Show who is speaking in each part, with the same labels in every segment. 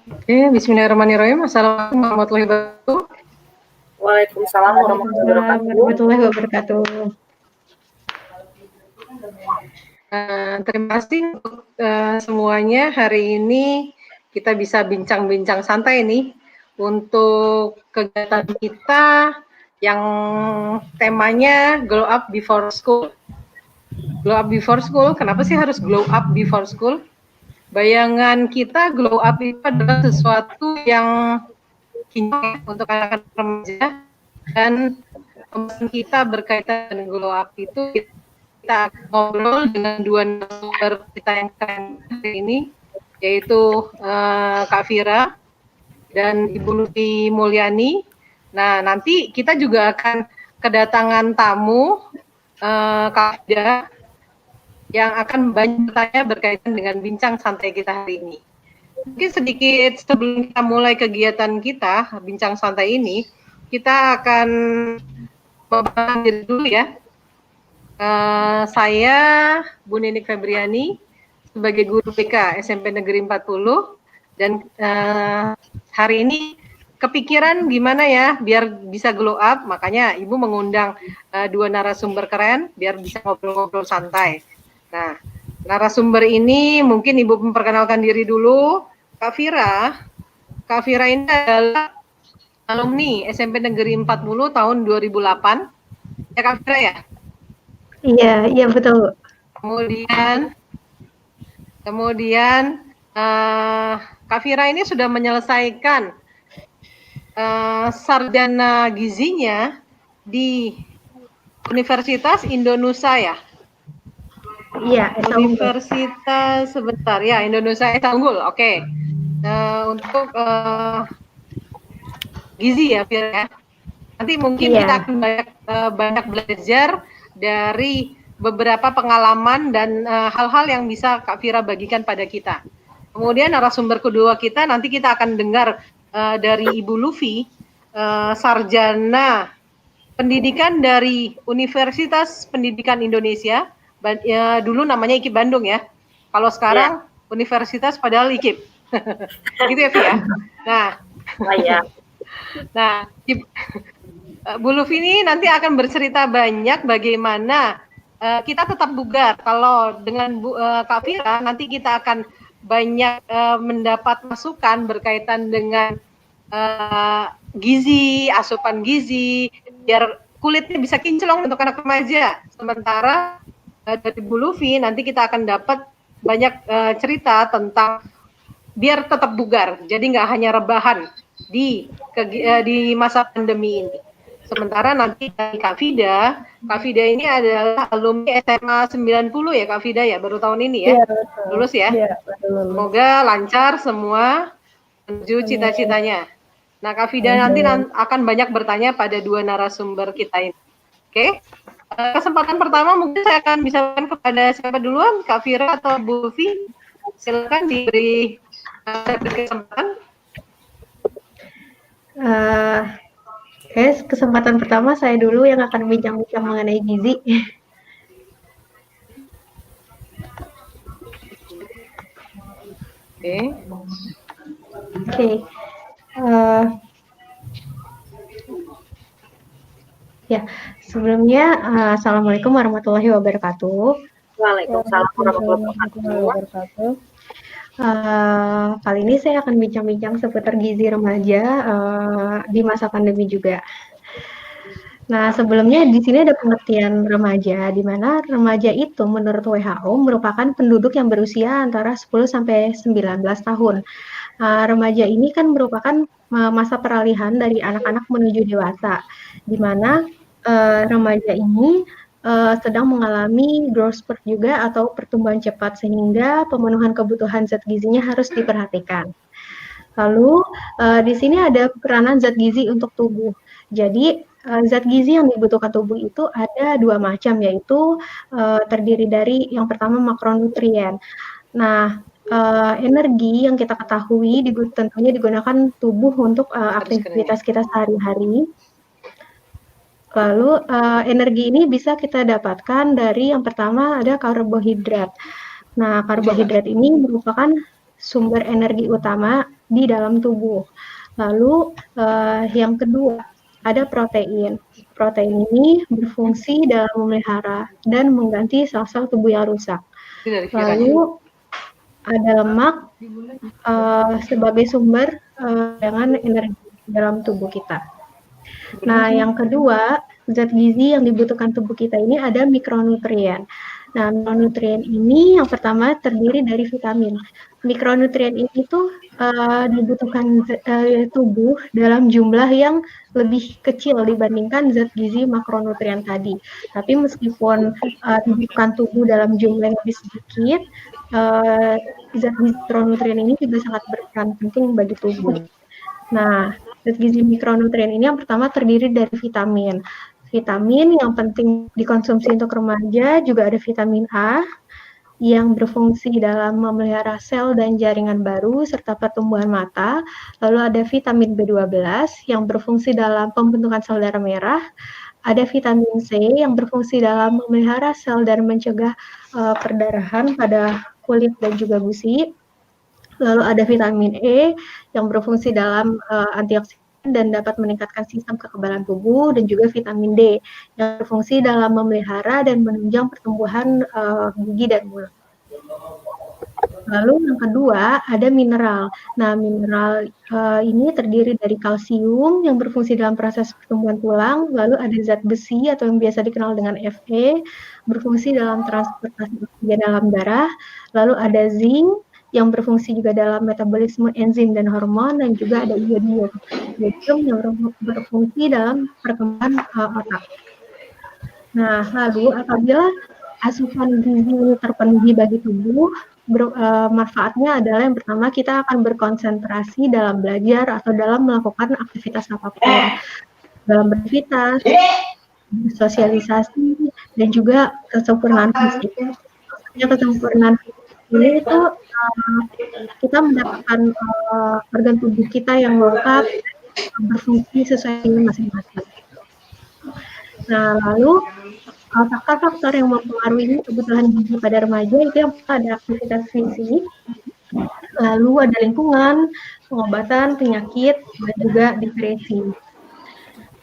Speaker 1: Oke, bismillahirrahmanirrahim. Assalamualaikum warahmatullahi wabarakatuh.
Speaker 2: Waalaikumsalam
Speaker 3: warahmatullahi wabarakatuh.
Speaker 1: Terima kasih untuk semuanya. Hari ini kita bisa bincang-bincang santai nih untuk kegiatan kita yang temanya Glow Up Before School. Glow Up Before School, kenapa sih harus Glow Up Before School? Bayangan kita glow up itu adalah sesuatu yang kinclong untuk anak-anak remaja, dan pembahasan kita berkaitan dengan glow up itu kita ngobrol dengan dua narasumber kita yang keren hari ini, yaitu Kak Fira dan Ibu Lutfi Mulyani. Nah, nanti kita juga akan kedatangan tamu Kak Fida yang akan banyak bertanya berkaitan dengan bincang santai kita hari ini. Mungkin sedikit sebelum kita mulai kegiatan kita, bincang santai ini, kita akan memperkenalkan diri dulu ya. Saya Bu Ninik Febriani sebagai guru BK SMP Negeri 40, dan hari ini kepikiran gimana ya biar bisa glow up, makanya Ibu mengundang dua narasumber keren biar bisa ngobrol-ngobrol santai. Nah, narasumber ini mungkin Ibu memperkenalkan diri dulu. Kak Fira ini adalah alumni SMP Negeri 40 tahun 2008. Ya Kak Fira ya?
Speaker 3: Iya betul.
Speaker 1: Kemudian Kak Fira ini sudah menyelesaikan sarjana gizinya di Universitas Indonesia ya?
Speaker 3: Iya,
Speaker 1: Universitas sebentar ya, Indonesia Unggul. Oke. Untuk gizi ya, Fir ya. Nanti mungkin kita akan banyak belajar dari beberapa pengalaman dan hal-hal yang bisa Kak Fira bagikan pada kita. Kemudian narasumber kedua kita nanti kita akan dengar dari Ibu Lutfi, sarjana pendidikan dari Universitas Pendidikan Indonesia. Dulu namanya IKIP Bandung ya. Kalau sekarang Universitas padahal IKIP. Gitu ya, Fia? Nah, Bu Lutfi ini nanti akan bercerita banyak bagaimana kita tetap bugar. Kalau dengan Kak Fira nanti kita akan banyak mendapat masukan berkaitan dengan gizi, asupan gizi, biar kulitnya bisa kinclong untuk anak remaja. Sementara dari Bu Lutfi nanti kita akan dapat banyak cerita tentang biar tetap bugar, jadi nggak hanya rebahan di masa pandemi ini. Sementara nanti dari Kak Fida ini adalah alumni SMA 90 ya Kak Fida ya, baru tahun ini ya, lulus ya. Semoga lancar semua menuju cita-citanya. Nah Kak Fida nanti akan banyak bertanya pada dua narasumber kita ini. Oke? Kesempatan pertama mungkin saya akan bisakan kepada siapa duluan, Kak Fira atau Bu Lutfi? Silakan diberi kesempatan.
Speaker 3: Kesempatan pertama saya dulu yang akan bincang-bincang mengenai gizi. Oke. Ya, sebelumnya Assalamualaikum warahmatullahi wabarakatuh.
Speaker 2: Waalaikumsalam warahmatullahi wabarakatuh.
Speaker 3: Kali ini saya akan bincang-bincang seputar gizi remaja di masa pandemi juga. Nah, sebelumnya di sini ada pengertian remaja, di mana remaja itu menurut WHO merupakan penduduk yang berusia antara 10 sampai 19 tahun. Remaja ini kan merupakan masa peralihan dari anak-anak menuju dewasa, di mana remaja ini sedang mengalami growth spurt juga atau pertumbuhan cepat, sehingga pemenuhan kebutuhan zat gizinya harus diperhatikan. Lalu di sini ada peranan zat gizi untuk tubuh. Jadi zat gizi yang dibutuhkan tubuh itu ada dua macam, yaitu terdiri dari yang pertama makronutrien. Nah, energi yang kita ketahui tentunya digunakan tubuh untuk aktivitas kita sehari-hari. Lalu energi ini bisa kita dapatkan dari yang pertama ada karbohidrat. Nah, karbohidrat ini merupakan sumber energi utama di dalam tubuh. Lalu yang kedua ada protein. Protein ini berfungsi dalam memelihara dan mengganti sel-sel tubuh yang rusak. Lalu ada lemak sebagai sumber cadangan energi dalam tubuh kita. Nah, yang kedua, zat gizi yang dibutuhkan tubuh kita ini ada mikronutrien. Nah, mikronutrien ini yang pertama terdiri dari vitamin. Mikronutrien ini tuh dibutuhkan tubuh dalam jumlah yang lebih kecil dibandingkan zat gizi makronutrien tadi. Tapi meskipun dibutuhkan tubuh dalam jumlah yang lebih sedikit, zat mikronutrien ini juga sangat berperan penting bagi tubuh. Nah, zat gizi mikronutrien ini yang pertama terdiri dari vitamin. Vitamin yang penting dikonsumsi untuk remaja juga ada vitamin A yang berfungsi dalam memelihara sel dan jaringan baru serta pertumbuhan mata. Lalu ada vitamin B12 yang berfungsi dalam pembentukan sel darah merah. Ada vitamin C yang berfungsi dalam memelihara sel dan mencegah perdarahan pada kulit dan juga gusi. Lalu ada vitamin E yang berfungsi dalam antioksidan dan dapat meningkatkan sistem kekebalan tubuh, dan juga vitamin D yang berfungsi dalam memelihara dan menunjang pertumbuhan gigi dan mulut. Lalu yang kedua ada mineral. Nah, mineral ini terdiri dari kalsium yang berfungsi dalam proses pertumbuhan tulang, lalu ada zat besi atau yang biasa dikenal dengan Fe berfungsi dalam transportasi oksigen dalam darah, lalu ada zinc yang berfungsi juga dalam metabolisme enzim dan hormon, dan juga ada iodium. Iodium yang berfungsi dalam perkembangan otak. Nah, lalu apabila asupan gizi terpenuhi bagi tubuh, manfaatnya adalah yang pertama kita akan berkonsentrasi dalam belajar atau dalam melakukan aktivitas apapun, dalam beraktivitas, sosialisasi, dan juga kesempurnaan fisik. Kesempurnaan fisik ini itu kita mendapatkan organ tubuh kita yang lengkap berfungsi sesuai dengan masing-masing. Nah, lalu faktor-faktor yang mempengaruhi kebutuhan gizi pada remaja itu yang ada aktivitas fisik, lalu ada lingkungan, pengobatan, penyakit, dan juga depresi.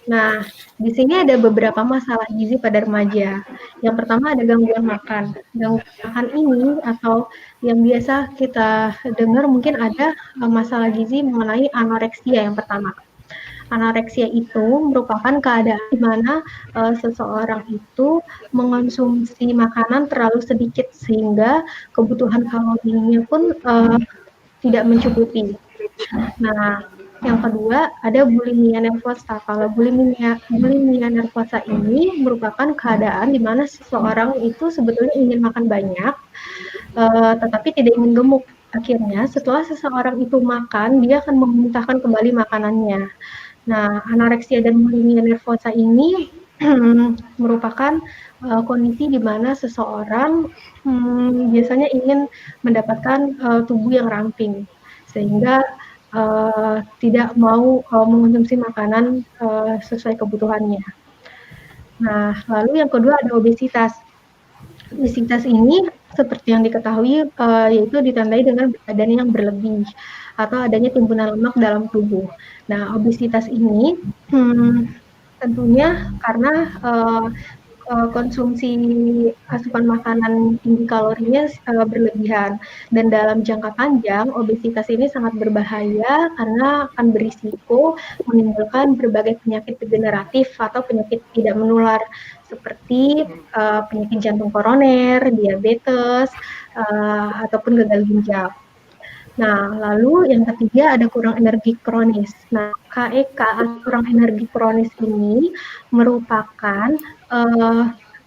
Speaker 3: Nah, di sini ada beberapa masalah gizi pada remaja. Yang pertama ada gangguan makan. Gangguan makan ini atau yang biasa kita dengar mungkin ada masalah gizi mengenai anoreksia yang pertama. Anoreksia itu merupakan keadaan di mana seseorang itu mengonsumsi makanan terlalu sedikit sehingga kebutuhan kalorinya pun tidak mencukupi. Nah, yang kedua ada bulimia nervosa. Kalau bulimia nervosa ini merupakan keadaan di mana seseorang itu sebetulnya ingin makan banyak, tetapi tidak ingin gemuk. Akhirnya setelah seseorang itu makan, dia akan memuntahkan kembali makanannya. Nah, anoreksia dan bulimia nervosa ini merupakan kondisi di mana seseorang biasanya ingin mendapatkan tubuh yang ramping, sehingga tidak mau mengonsumsi makanan sesuai kebutuhannya. Nah, lalu yang kedua ada obesitas. Obesitas ini seperti yang diketahui yaitu ditandai dengan badan yang berlebih atau adanya timbunan lemak dalam tubuh. Nah, obesitas ini tentunya karena konsumsi asupan makanan tinggi kalorinya berlebihan, dan dalam jangka panjang obesitas ini sangat berbahaya karena akan berisiko menimbulkan berbagai penyakit degeneratif atau penyakit tidak menular seperti penyakit jantung koroner, diabetes, ataupun gagal ginjal. Nah, lalu yang ketiga ada kurang energi kronis. Nah, KEK kurang energi kronis ini merupakan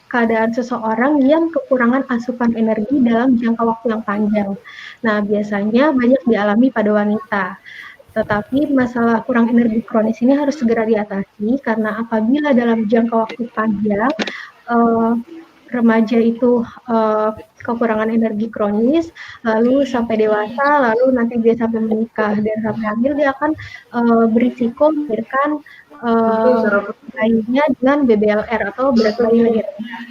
Speaker 3: keadaan seseorang yang kekurangan asupan energi dalam jangka waktu yang panjang. Nah, biasanya banyak dialami pada wanita. Tetapi masalah kurang energi kronis ini harus segera diatasi karena apabila dalam jangka waktu panjang remaja itu kekurangan energi kronis, lalu sampai dewasa, lalu nanti dia sampai menikah dan sampai hamil, dia akan berisiko melahirkan bayinya dengan BBLR atau berat bayi lebih rendah.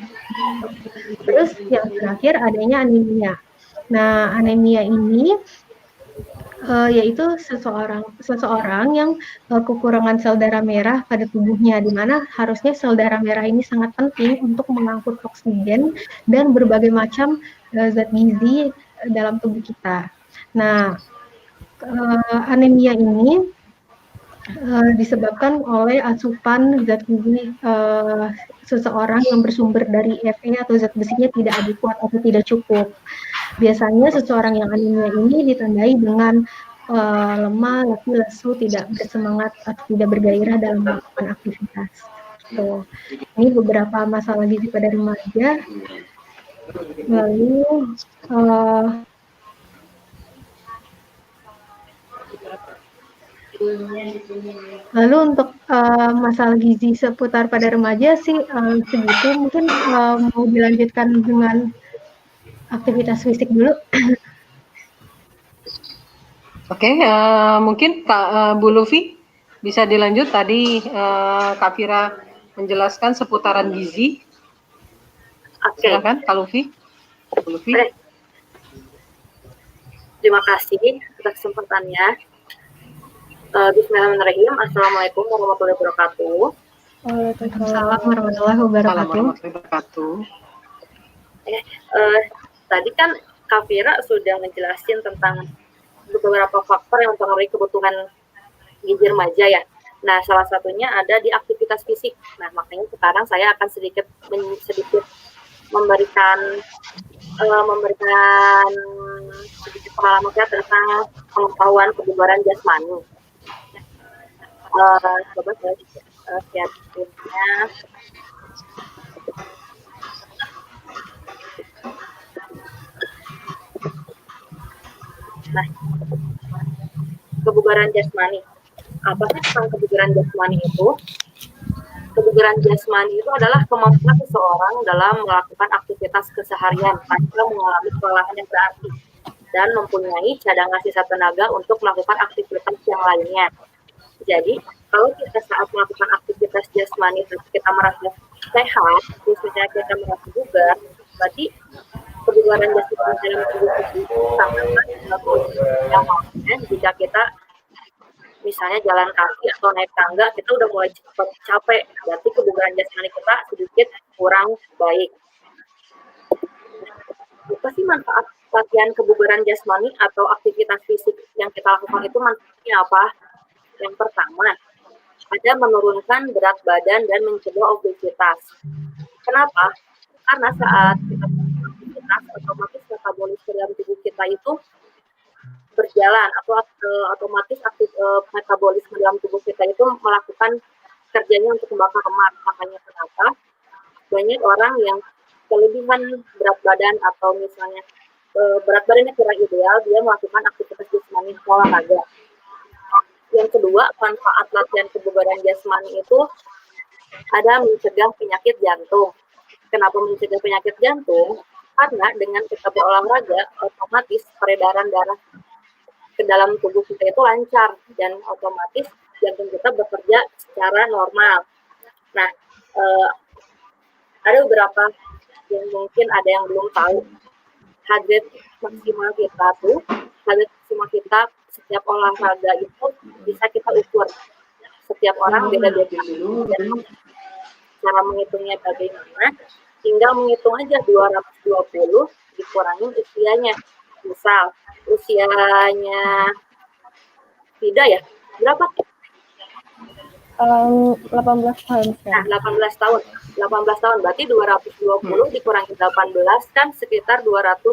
Speaker 3: Terus yang terakhir adanya anemia. Nah, anemia ini yaitu seseorang yang kekurangan sel darah merah pada tubuhnya, di mana harusnya sel darah merah ini sangat penting untuk mengangkut oksigen dan berbagai macam zat gizi dalam tubuh kita. Nah, anemia ini disebabkan oleh asupan zat gizi seseorang yang bersumber dari Fe atau zat besinya tidak adekuat atau tidak cukup. Biasanya seseorang yang anemia ini ditandai dengan lemah, letih, lesu, tidak bersemangat atau tidak bergairah dalam melakukan aktivitas. So, ini beberapa masalah gizi pada remaja. Lalu untuk masalah gizi seputar pada remaja sih segitu. Mungkin mau dilanjutkan dengan aktivitas fisik dulu.
Speaker 1: Oke, mungkin Bu Lufi bisa dilanjut. Tadi Kak Fira menjelaskan seputaran gizi. Silakan Kak Lufi. Bu Lufi.
Speaker 2: Terima kasih atas kesempatannya. Bismillahirrahmanirrahim. Assalamualaikum warahmatullahi wabarakatuh.
Speaker 3: Waalaikumsalam warahmatullahi wabarakatuh.
Speaker 2: Tadi kan Kak Fira sudah menjelaskan tentang beberapa faktor yang mempengaruhi kebutuhan gizi remaja ya. Nah, salah satunya ada di aktivitas fisik. Nah, makanya sekarang saya akan sedikit memberikan sedikit pengalaman saya tentang pengetahuan kebugaran jasmani. Coba saya share screen-nya. Nah, kebugaran jasmani. Apa sih tentang kebugaran jasmani itu? Kebugaran jasmani itu adalah kemampuan seseorang dalam melakukan aktivitas keseharian tanpa mengalami kelelahan yang berarti dan mempunyai cadangan sisa tenaga untuk melakukan aktivitas yang lainnya. Jadi, kalau kita saat melakukan aktivitas jasmani kita merasa sehat, khususnya kita merasa bugar, berarti kebugaran jasmani dalam tubuh itu sangat bagus. Yang maksudnya jika kita misalnya jalan kaki atau naik tangga, kita udah mulai capek, berarti kebugaran jasmani kita sedikit kurang baik. Apa sih manfaat latihan kebugaran jasmani atau aktivitas fisik yang kita lakukan itu manfaatnya apa? Yang pertama, ada menurunkan berat badan dan mencegah obesitas. Kenapa? Karena saat kita beraktivitas, otomatis metabolisme dalam tubuh kita itu berjalan atau otomatis metabolisme dalam tubuh kita itu melakukan kerjanya untuk membakar lemak. Makanya kenapa banyak orang yang kelebihan berat badan atau misalnya berat badannya kurang ideal, dia melakukan aktivitas jasmani olahraga. Yang kedua, manfaat latihan kebugaran jasmani itu ada mencegah penyakit jantung. Kenapa mencegah penyakit jantung? Karena dengan kita berolahraga, otomatis peredaran darah ke dalam tubuh kita itu lancar dan otomatis jantung kita bekerja secara normal. Nah, ada beberapa yang mungkin ada yang belum tahu. Heart rate maksimal kita setiap olahraga itu bisa kita ukur. Setiap orang beda-beda. Dan cara menghitungnya bagaimana? Tinggal menghitung aja 220 dikurangin usianya. Misal usianya tidak ya, berapa?
Speaker 3: 18 tahun.
Speaker 2: Nah, 18 tahun. 18 tahun berarti 220 dikurangi 18 kan sekitar 202.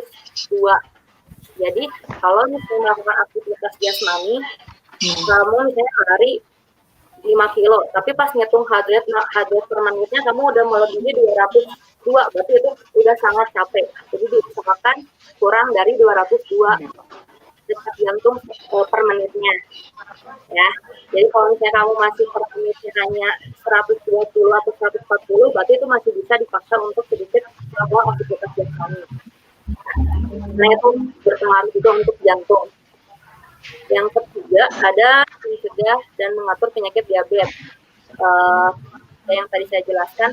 Speaker 2: Jadi kalau misalnya melakukan aktivitas jasmani, kamu misalnya lari 5 kilo, tapi pas ngitung heart rate per menitnya kamu udah melebihi 202, berarti itu udah sangat capek. Jadi diusahakan kurang dari 202 detak jantung per menitnya. Ya, jadi kalau misalnya kamu masih per menitnya hanya 120 atau 140, berarti itu masih bisa dipaksa untuk sedikit Nah, itu berpengaruh juga untuk jantung. Yang ketiga, ada mencegah dan mengatur penyakit diabetes. Yang tadi saya jelaskan,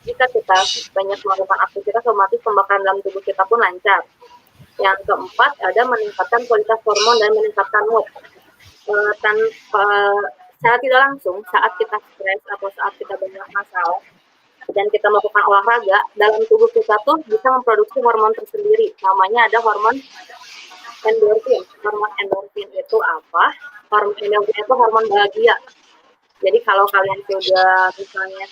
Speaker 2: jika kita banyak melakukan aktivitas, otomatis pembakaran dalam tubuh kita pun lancar. Yang keempat, ada meningkatkan kualitas hormon dan meningkatkan mood. Secara tidak langsung, saat kita stres atau saat kita banyak masalah dan kita melakukan olahraga, dalam tubuh kita tuh bisa memproduksi hormon tersendiri. Namanya ada hormon endorfin. Hormon endorfin itu apa? Hormon endorfin itu hormon bahagia. Jadi kalau kalian sudah misalnya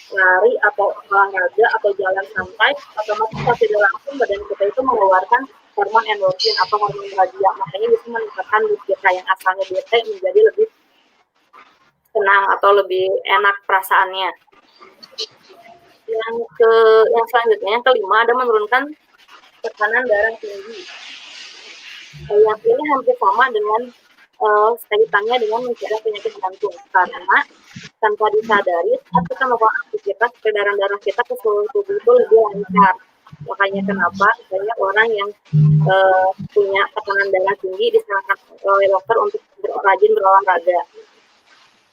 Speaker 2: lari atau olahraga atau jalan santai, otomatis secara tidak langsung badan kita itu mengeluarkan hormon endorfin atau hormon bahagia. Makanya bisa meningkatkan mood kita yang asalnya bete menjadi lebih tenang atau lebih enak perasaannya. Yang selanjutnya, yang kelima, ada menurunkan tekanan darah tinggi. Yang ini hampir sama dengan kaitannya dengan mencegah penyakit jantung, karena tanpa disadari saat kita melakukan aktivitas, peredaran darah kita ke seluruh tubuh itu lebih lancar. Makanya kenapa banyak orang yang punya tekanan darah tinggi disarankan oleh dokter untuk rajin berolahraga.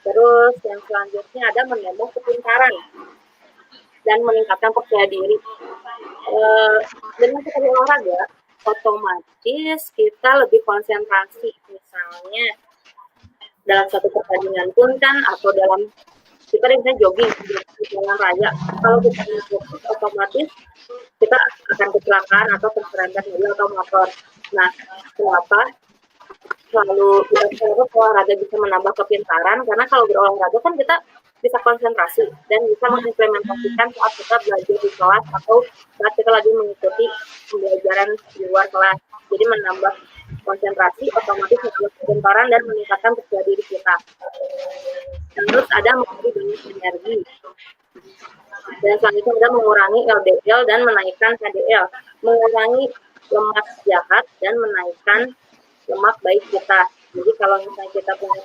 Speaker 2: Terus yang selanjutnya ada menambah kepintaran dan meningkatkan percaya diri. Dengan kita berolahraga, otomatis kita lebih konsentrasi. Misalnya dalam satu pertandingan pun kan, atau dalam kita bisa jogging di jalan raya. Kalau kita fokus, otomatis kita akan kecelakaan atau terserempet mobil atau motor. Nah, kenapa? Lalu olahraga bisa menambah kepintaran, karena kalau berolahraga kan kita bisa konsentrasi dan bisa mengimplementasikan saat kita belajar di kelas atau saat kita lagi mengikuti pembelajaran di luar kelas. Jadi menambah konsentrasi, otomatis menambah kepintaran dan meningkatkan percaya diri kita. Terus ada memberi banyak energi. Dan selanjutnya ada mengurangi LDL dan menaikkan HDL, mengurangi lemak jahat dan menaikkan lemak baik kita. Jadi kalau misalnya kita punya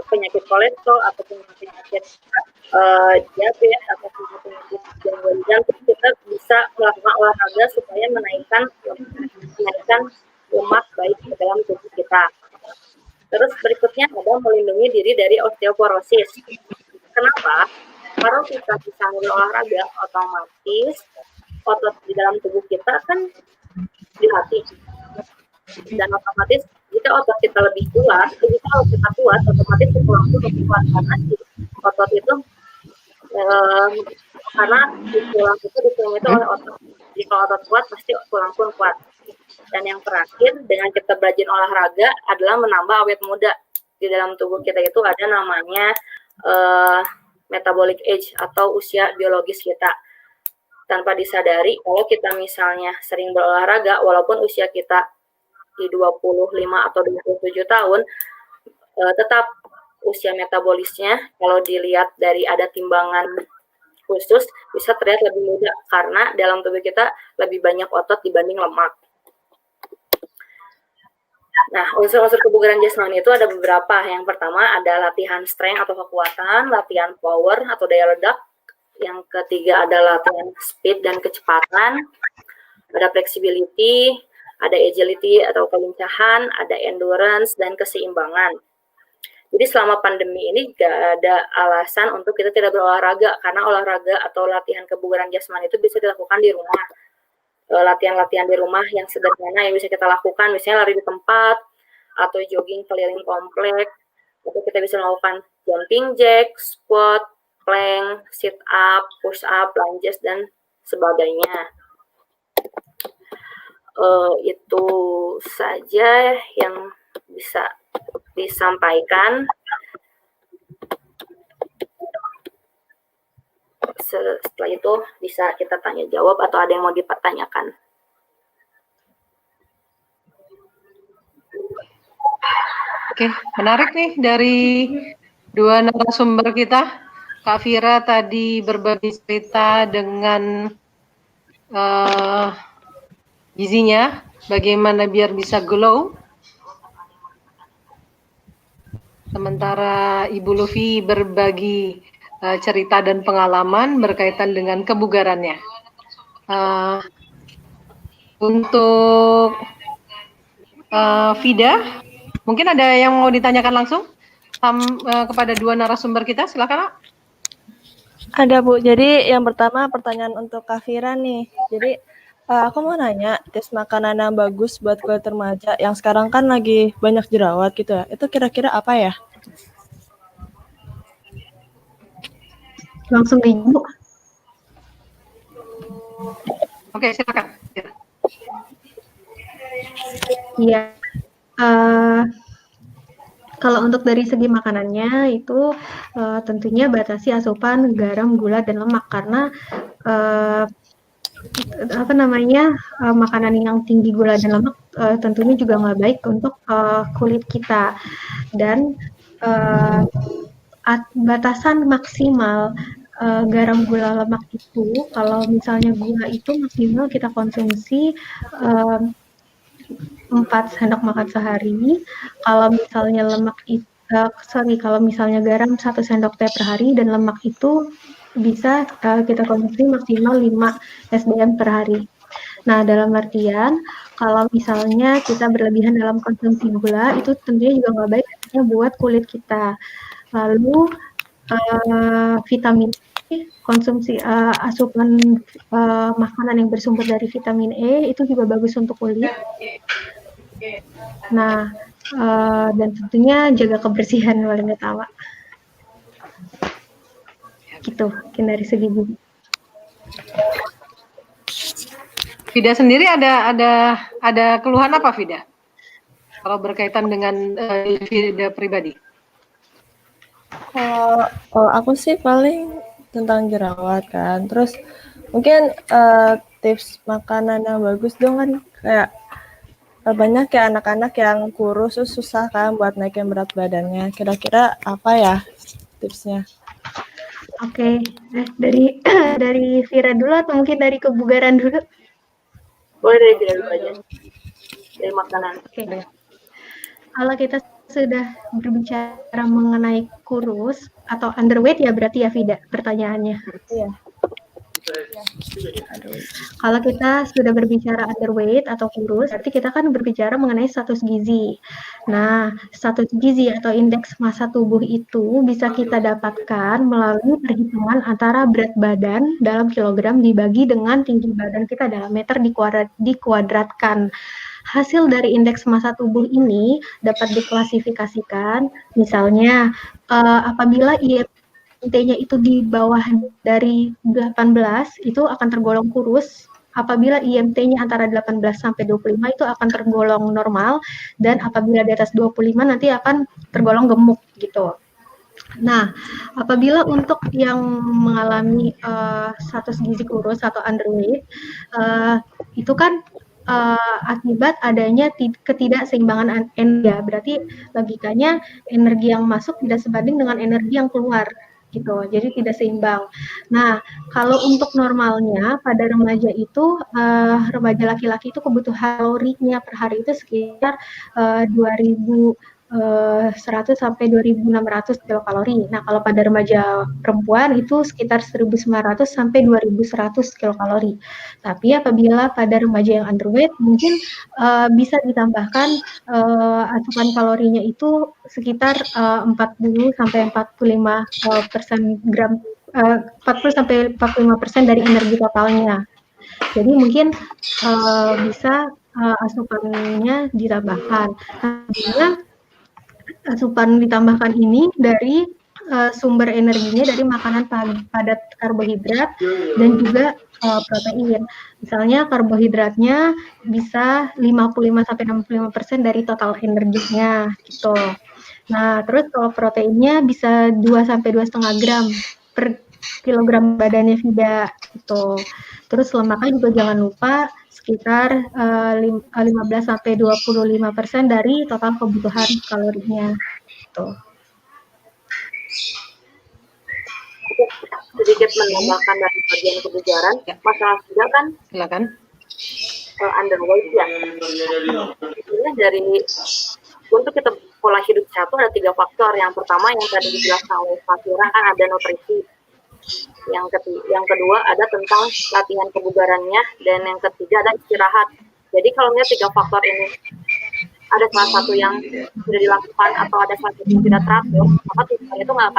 Speaker 2: penyakit kolesterol atau penyakit diabetes atau penyakit gangguan jantung, kita bisa melakukan olahraga supaya menaikkan lemak baik ke dalam tubuh kita. Terus berikutnya ada melindungi diri dari osteoporosis. Kenapa? Kalau kita bisa berolahraga, otomatis otot di dalam tubuh kita kan dilatih. Dan otomatis jika otot kita lebih kuat, kalau kita kuat, otomatis tulang pun lebih kuat, karena otot itu karena di tulang itu dipenuhi oleh otot. Jadi kalau otot kuat, pasti tulang pun kuat. Dan yang terakhir, dengan kita rajin olahraga adalah menambah awet muda. Di dalam tubuh kita itu ada namanya metabolic age atau usia biologis kita. Tanpa disadari, kalau kita misalnya sering berolahraga, walaupun usia kita di 25 atau 27 tahun, tetap usia metabolisnya kalau dilihat dari ada timbangan khusus bisa terlihat lebih muda, karena dalam tubuh kita lebih banyak otot dibanding lemak. Nah, unsur-unsur kebugaran jasmani itu ada beberapa. Yang pertama ada latihan strength atau kekuatan, latihan power atau daya ledak. Yang ketiga ada latihan speed dan kecepatan, ada flexibility, ada agility atau kelincahan, ada endurance, dan keseimbangan. Jadi selama pandemi ini gak ada alasan untuk kita tidak berolahraga, karena olahraga atau latihan kebugaran jasmani itu bisa dilakukan di rumah. Latihan-latihan di rumah yang sederhana yang bisa kita lakukan, misalnya lari di tempat, atau jogging keliling komplek, atau kita bisa melakukan jumping jack, squat, plank, sit up, push up, lunges, dan sebagainya. Itu saja yang bisa disampaikan. Setelah itu bisa kita tanya jawab atau ada yang mau dipertanyakan.
Speaker 1: Oke, menarik nih dari dua narasumber kita. Kak Fira tadi berbagi cerita dengan gizinya, bagaimana biar bisa glow. Sementara Ibu Luffy berbagi cerita dan pengalaman berkaitan dengan kebugarannya. Untuk Vida, mungkin ada yang mau ditanyakan langsung kepada dua narasumber kita, silakan.
Speaker 4: Ada Bu, jadi yang pertama pertanyaan untuk Kak Fira nih. Jadi aku mau nanya, tips makanan yang bagus buat kulit remaja yang sekarang kan lagi banyak jerawat gitu ya, itu kira-kira apa ya?
Speaker 3: Langsung Bu.
Speaker 1: Oke, silakan.
Speaker 3: Iya. Kalau untuk dari segi makanannya itu tentunya batasi asupan garam, gula, dan lemak karena makanan yang tinggi gula dan lemak tentunya juga nggak baik untuk kulit kita. Dan batasan maksimal garam, gula, lemak itu kalau misalnya gula itu maksimal kita konsumsi 4 sendok makan sehari. Kalau misalnya kalau misalnya garam 1 sendok teh per hari dan lemak itu bisa kita konsumsi maksimal 5 SDM per hari. Nah, dalam artian kalau misalnya kita berlebihan dalam konsumsi gula itu tentunya juga nggak baik buat kulit kita. Lalu vitamin E, konsumsi asupan makanan yang bersumber dari vitamin E itu juga bagus untuk kulit. Nah, dan tentunya jaga kebersihan paling utama. Gitu, mungkin dari segi gizi.
Speaker 1: Vida sendiri ada keluhan apa, Vida? Kalau berkaitan dengan Vida pribadi?
Speaker 4: Kalau aku sih paling tentang jerawat kan. Terus mungkin tips makanan yang bagus dong kan kayak banyak ya anak-anak yang kurus terus susah kan buat naikin berat badannya. Kira-kira apa ya tipsnya?
Speaker 3: Oke, dari Vira dulu atau mungkin dari kebugaran dulu?
Speaker 2: Boleh dari Vira dulu aja. Dari makanan.
Speaker 3: Oke. Kalau kita sudah berbicara mengenai kurus atau underweight ya berarti ya Vida pertanyaannya.
Speaker 4: Iya.
Speaker 3: Kalau kita sudah berbicara underweight atau kurus, berarti kita kan berbicara mengenai status gizi. Nah, status gizi atau indeks massa tubuh itu bisa kita dapatkan melalui perhitungan antara berat badan dalam kilogram dibagi dengan tinggi badan kita dalam meter dikuadratkan. Hasil dari indeks massa tubuh ini dapat diklasifikasikan, misalnya apabila IMT-nya itu di bawah dari 18 itu akan tergolong kurus. Apabila IMT-nya antara 18 sampai 25 itu akan tergolong normal dan apabila di atas 25 nanti akan tergolong gemuk gitu. Nah, apabila untuk yang mengalami status gizi kurus atau underweight itu kan akibat adanya ketidakseimbangan energi. Berarti logikanya energi yang masuk tidak sebanding dengan energi yang keluar gitu, jadi tidak seimbang. Nah, kalau untuk normalnya pada remaja itu remaja laki-laki itu kebutuhan kalorinya per hari itu sekitar 2.100 sampai 2.600 kilokalori. Nah, kalau pada remaja perempuan itu sekitar 1.900 sampai 2.100 kilokalori. Tapi apabila pada remaja yang underweight mungkin bisa ditambahkan asupan kalorinya itu sekitar 40 sampai 45% 40 sampai 45% dari energi totalnya. Jadi mungkin bisa asupannya ditambahkan. Artinya asupan ditambahkan ini dari sumber energinya dari makanan padat karbohidrat dan juga protein. Misalnya karbohidratnya bisa 55-65% dari total energinya gitu. Nah, terus kalau proteinnya bisa 2-2,5 gram per kilogram badannya Vida gitu. Terus lemaknya juga jangan lupa sekitar 15-25% dari total kebutuhan kalorinya gitu.
Speaker 2: Sedikit menambahkan dari bagian kebugaran, masalah juga kan
Speaker 1: Silakan.
Speaker 2: Underweight ya. Sebenarnya dari untuk kita pola hidup sehat ada 3 faktor. Yang pertama yang tadi dijelaskan oleh Pak Fira kan ada nutrisi. Yang kedua ada tentang latihan kebugarannya, dan yang ketiga ada istirahat. Jadi kalau lihat 3 faktor ini ada salah satu yang sudah dilakukan atau ada salah satu yang tidak teratur, maka tujuan itu nggak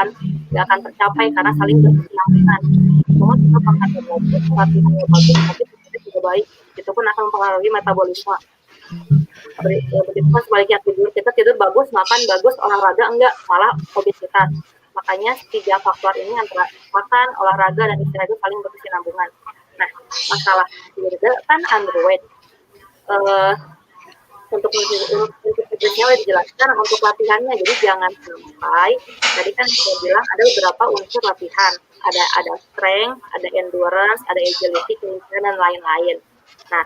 Speaker 2: akan tercapai karena saling berkesinambungan. Semua kita makan yang bagus, latihannya bagus, tapi tujuannya juga baik, itu pun akan mempengaruhi metabolisme. Begitu kan sebaliknya, kita tidur bagus, makan bagus, olahraga enggak, malah obesitas. Makanya 3 faktor ini antara makan, olahraga, dan istirahat itu saling berkesinambungan. Nah, masalah tidur kan underweight. Untuk tujuannya udah dijelaskan untuk latihannya, jadi jangan sampai, tadi kan saya bilang ada beberapa unsur latihan, ada strength, ada endurance, ada agility, kelincahan, dan lain-lain. Nah,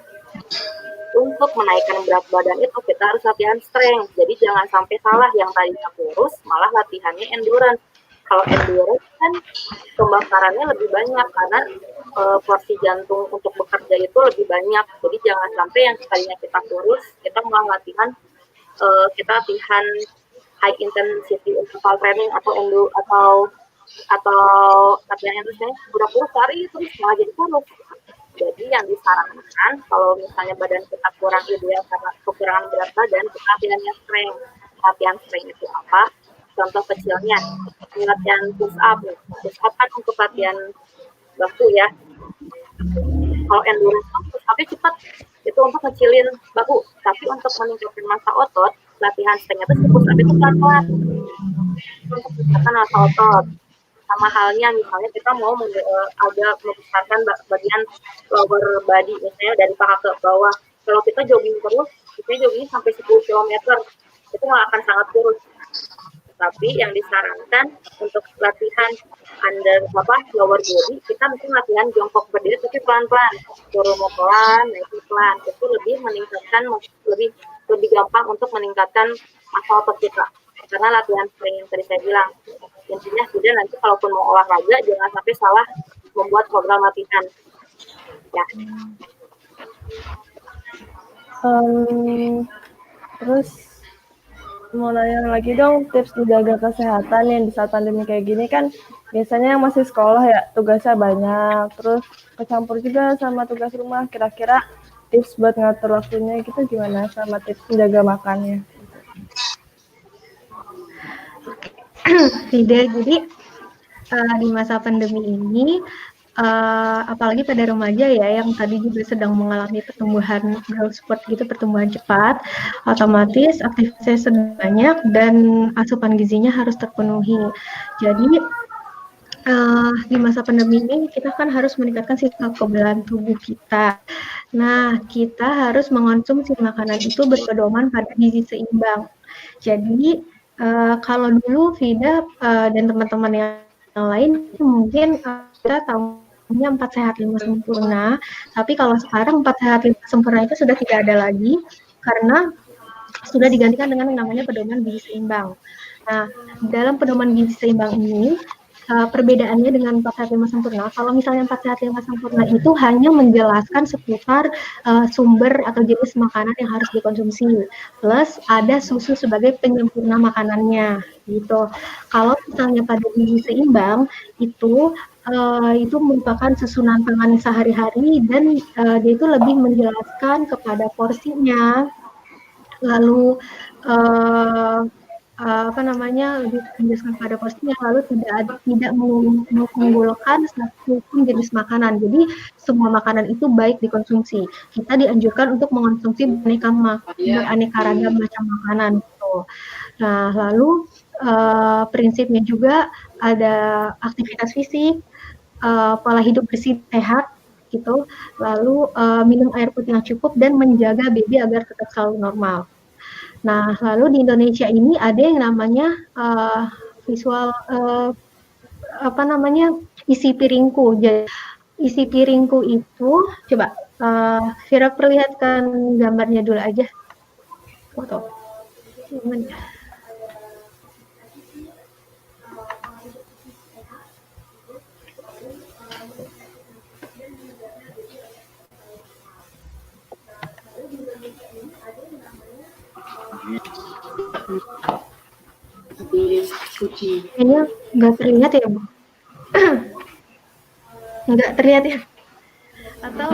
Speaker 2: untuk menaikkan berat badan itu kita harus latihan strength, jadi jangan sampai salah, yang tadinya kurus malah latihannya endurance. Kalau endurance kan pembakarannya lebih banyak karena porsi jantung untuk bekerja itu lebih banyak, jadi jangan sampai yang tadinya kita kurus kita malah latihan high intensity interval training atau latihan yang terusnya udah kurus hari terus malah jadi kurus. Jadi yang disarankan kalau misalnya badan kita kurang ideal karena kekurangan berat badan, kita latihannya strength. Latihan strength itu apa? Contoh kecilnya, latihan push up. Push up kan untuk latihan bahu ya. Kalau endurance push up-nya cepat, itu untuk ngecilin bahu. Tapi untuk meningkatkan massa otot, latihan strength itu push up itu pelan-pelan. Untuk meningkatkan massa otot. Sama halnya misalnya kita mau agak membesarkan bagian lower body, misalnya dari paha ke bawah. Kalau kita jogging terus, kita jogging sampai 10 km, itu nggak akan sangat kurus. Tapi yang disarankan untuk latihan lower body, kita mungkin latihan jongkok berdiri tapi pelan-pelan, turun pelan, naik pelan. Itu lebih meningkatkan, lebih gampang untuk meningkatkan massa otot kita. Karena latihan strength yang tadi saya bilang, intinya sudah nanti kalaupun mau olahraga jangan sampai salah membuat program latihan. Ya.
Speaker 4: Terus mau nanya lagi dong, tips menjaga kesehatan yang di saat pandemi kayak gini kan biasanya yang masih sekolah ya tugasnya banyak, terus kecampur juga sama tugas rumah. Kira-kira tips buat ngatur waktunya gitu gimana, sama tips menjaga makannya?
Speaker 3: Tidak, jadi di masa pandemi ini, apalagi pada remaja ya, yang tadi juga sedang mengalami pertumbuhan growth spurt gitu, pertumbuhan cepat, otomatis aktivitasnya sedang banyak dan asupan gizinya harus terpenuhi. Jadi di masa pandemi ini kita kan harus meningkatkan sistem kekebalan tubuh kita. Nah, kita harus mengonsumsi makanan itu berpedoman pada gizi seimbang. Jadi kalau dulu Vida dan teman-teman yang lain mungkin kita tahunya 4 sehat 5 sempurna, tapi kalau sekarang 4 sehat 5 sempurna itu sudah tidak ada lagi karena sudah digantikan dengan yang namanya pedoman gizi seimbang. Nah, dalam pedoman gizi seimbang ini perbedaannya dengan 4 sehat 5 sempurna, kalau misalnya 4 sehat 5 sempurna itu hanya menjelaskan seputar sumber atau jenis makanan yang harus dikonsumsi, plus ada susu sebagai penyempurna makanannya gitu. Kalau misalnya pada gizi seimbang itu merupakan susunan pangan sehari-hari dan dia itu lebih menjelaskan kepada porsinya, lalu lebih menjelaskan pada porsinya, lalu tidak mengunggulkan satu pun jenis makanan. Jadi semua makanan itu baik dikonsumsi. Kita dianjurkan untuk mengonsumsi beraneka ragam macam makanan gitu. Nah, lalu prinsipnya juga ada aktivitas fisik, pola hidup bersih sehat gitu, lalu minum air putih yang cukup dan menjaga baby agar tetap selalu normal. Nah, lalu di Indonesia ini ada yang namanya isi piringku. Jadi isi piringku itu, coba Vira perlihatkan gambarnya dulu aja, foto. Kayaknya nggak terlihat ya, Bu. nggak terlihat ya? Atau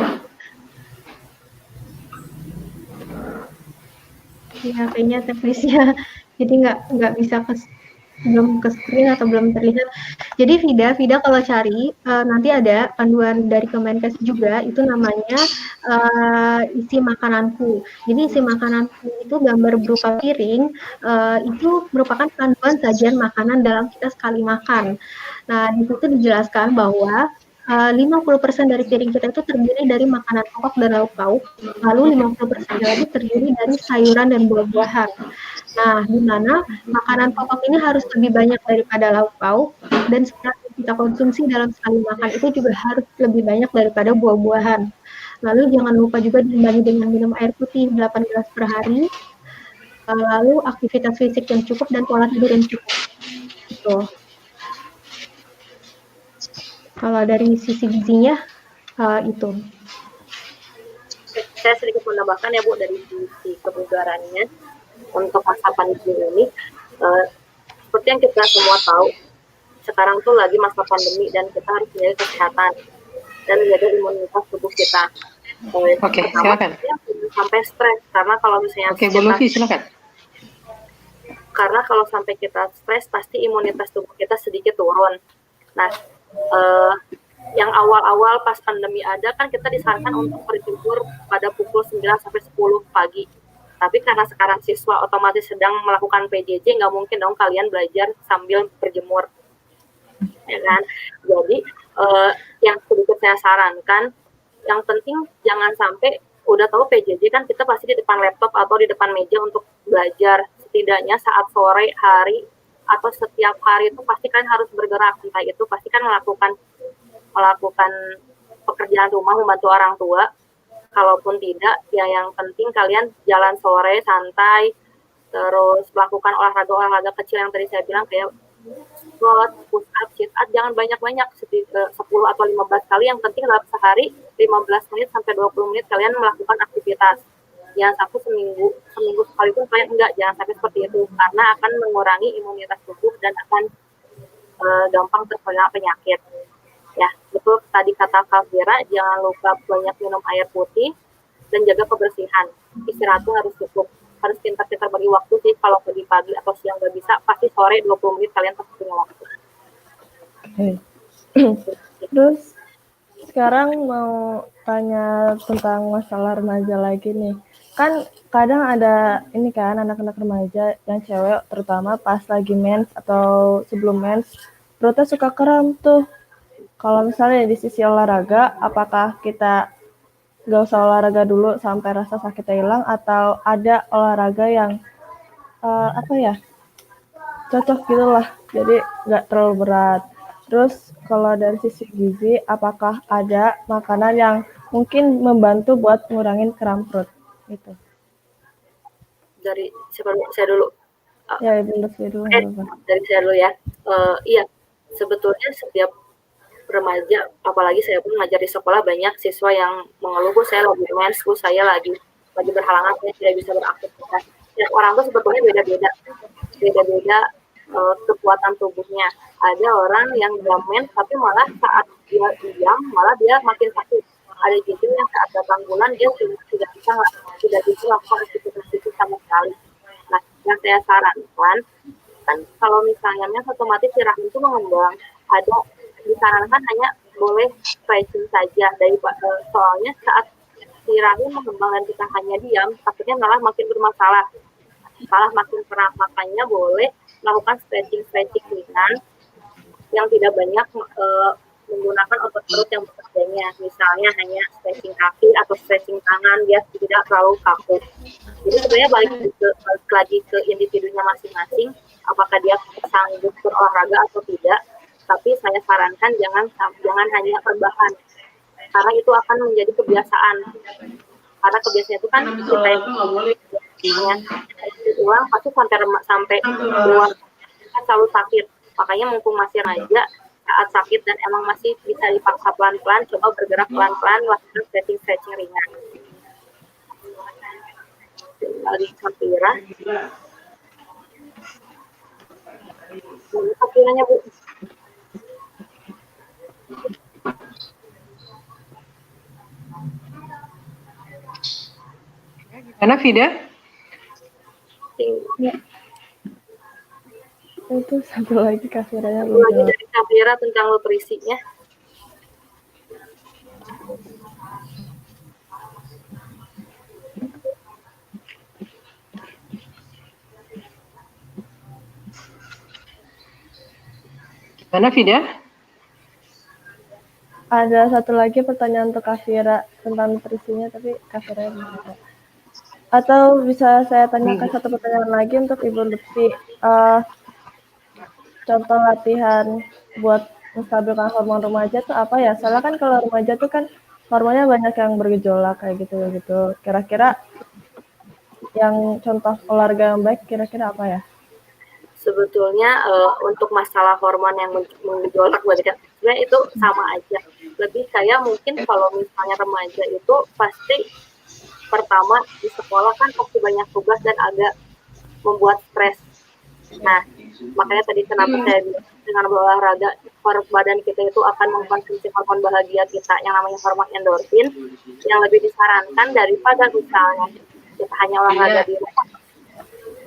Speaker 3: ya kayaknya teknisnya jadi nggak bisa belum ke screen atau belum terlihat. Jadi Vida kalau cari nanti ada panduan dari Kemenkes juga, itu namanya isi makananku. Jadi isi makananku itu gambar berupa piring, itu merupakan panduan sajian makanan dalam kita sekali makan. Nah, di situ dijelaskan bahwa 50% dari piring kita itu terdiri dari makanan pokok dan lauk pauk, lalu 50% lagi terdiri dari sayuran dan buah-buahan. Nah, di mana makanan pokok ini harus lebih banyak daripada lauk pauk, dan setelah kita konsumsi dalam sekali makan itu juga harus lebih banyak daripada buah-buahan. Lalu jangan lupa juga diimbangi dengan minum air putih 8 gelas per hari, lalu aktivitas fisik yang cukup dan pola tidur yang cukup. Gitu. Kalau dari sisi gizinya itu.
Speaker 2: Saya sedikit menambahkan ya Bu, dari sisi kebugarannya untuk masa pandemi ini, seperti yang kita semua tahu, sekarang tuh lagi masa pandemi dan kita harus menjaga kesehatan dan menjaga imunitas tubuh kita.
Speaker 1: Oke, silakan.
Speaker 2: Sampai stres, karena kalau misalnya
Speaker 1: Oke, Bu Lucy, silakan.
Speaker 2: Karena kalau sampai kita stres, pasti imunitas tubuh kita sedikit turun. Nah, yang awal-awal pas pandemi ada kan kita disarankan untuk berjemur pada pukul 9 sampai 10 pagi. Tapi karena sekarang siswa otomatis sedang melakukan PJJ, nggak mungkin dong kalian belajar sambil berjemur. Ya kan? Jadi yang sedikit saya sarankan, yang penting jangan sampai udah tahu PJJ kan kita pasti di depan laptop atau di depan meja untuk belajar. Setidaknya saat sore hari atau setiap hari itu pasti kan harus bergerak, entah itu pasti kan melakukan pekerjaan rumah, membantu orang tua. Kalaupun tidak, ya yang penting kalian jalan sore santai, terus melakukan olahraga kecil yang tadi saya bilang kayak squat, push up, sit up, jangan banyak-banyak, 10 atau 15 kali, yang penting dalam sehari 15 menit sampai 20 menit kalian melakukan aktivitas. Jangan sampai seminggu sekali pun kalian enggak, jangan sampai seperti itu, karena akan mengurangi imunitas tubuh dan akan gampang terkena penyakit. Ya, betul tadi kata Kak Vira, jangan lupa banyak minum air putih dan jaga kebersihan. Istirahat harus cukup. Harus pintar-pintar bagi waktu sih, kalau pagi atau siang nggak bisa, pasti sore 20 menit kalian pasti punya waktu.
Speaker 4: Terus sekarang mau tanya tentang masalah remaja lagi nih. Kan kadang ada ini kan anak-anak remaja yang cewek terutama pas lagi mens atau sebelum mens perutnya suka kram tuh. Kalau misalnya di sisi olahraga, apakah kita nggak usah olahraga dulu sampai rasa sakitnya hilang, atau ada olahraga yang cocok gitu lah, jadi nggak terlalu berat. Terus kalau dari sisi gizi, apakah ada makanan yang mungkin membantu buat ngurangin kram perut gitu?
Speaker 2: Dari saya dulu.
Speaker 4: Ya, Ibu Lutfi dulu.
Speaker 2: Dari saya dulu ya. Iya, sebetulnya setiap remaja, apalagi saya pun ngajar di sekolah, banyak siswa yang mengeluh, Bu, saya lagi mens, Bu, saya lagi berhalangan, saya tidak bisa beraktivitas. Setiap orang tuh sebetulnya beda-beda kekuatan tubuhnya. Ada orang yang dia mens, tapi malah saat dia diam, malah dia makin sakit. Ada juga yang saat datang bulan dia tidak bisa melakukan aktivitas fisik sama sekali. Nah, yang saya sarankan, kan kalau misalnya mens otomatis si rahim itu mengembang, ada disarankan hanya boleh stretching saja, soalnya saat si rahim mengembang dan kita hanya diam, takutnya malah makin bermasalah, malah makin keras. Makanya boleh melakukan stretching ringan yang tidak banyak menggunakan otot perut yang bekerjanya, misalnya hanya stretching kaki atau stretching tangan biar tidak terlalu kaku. Jadi sebenarnya balik lagi ke individunya masing-masing, apakah dia sanggup berolahraga atau tidak. Tapi saya sarankan jangan hanya rebahan, karena itu akan menjadi kebiasaan. Karena kebiasaan itu kan kita yang ulang pasti sampai keluar kan selalu sakit. Makanya mumpung masih remaja, saat sakit dan emang masih bisa dipaksa pelan-pelan, coba bergerak pelan-pelan, lakukan stretching ringan. Lagi Sampira. Sampiranya, Bu.
Speaker 1: Mana Vida?
Speaker 3: Ya.
Speaker 4: Itu satu lagi Kafiranya
Speaker 2: Satu
Speaker 4: belum
Speaker 2: lagi
Speaker 4: jawab.
Speaker 2: dari Kafira tentang nutrisinya.
Speaker 1: Mana Vida?
Speaker 4: Ada satu lagi pertanyaan untuk Kafira tentang nutrisinya, tapi Kafira belum ada. Atau bisa saya tanyakan satu pertanyaan lagi untuk Ibu Lutfi. Contoh latihan buat menstabilkan hormon remaja itu apa ya? Soalnya kan kalau remaja tuh kan hormonnya banyak yang bergejolak kayak gitu. Kira-kira yang contoh olahraga yang baik kira-kira apa ya?
Speaker 2: Sebetulnya untuk masalah hormon yang menggejolak sebenarnya itu sama aja. Lebih kayak mungkin kalau misalnya remaja itu pasti pertama di sekolah kan pasti banyak tugas dan agak membuat stres. Nah, makanya tadi kenapa saya bilang dengan berolahraga badan kita itu akan mengkonsumsi hormon bahagia kita yang namanya hormon endorfin yang lebih disarankan daripada misalnya kita hanya olahraga di rumah.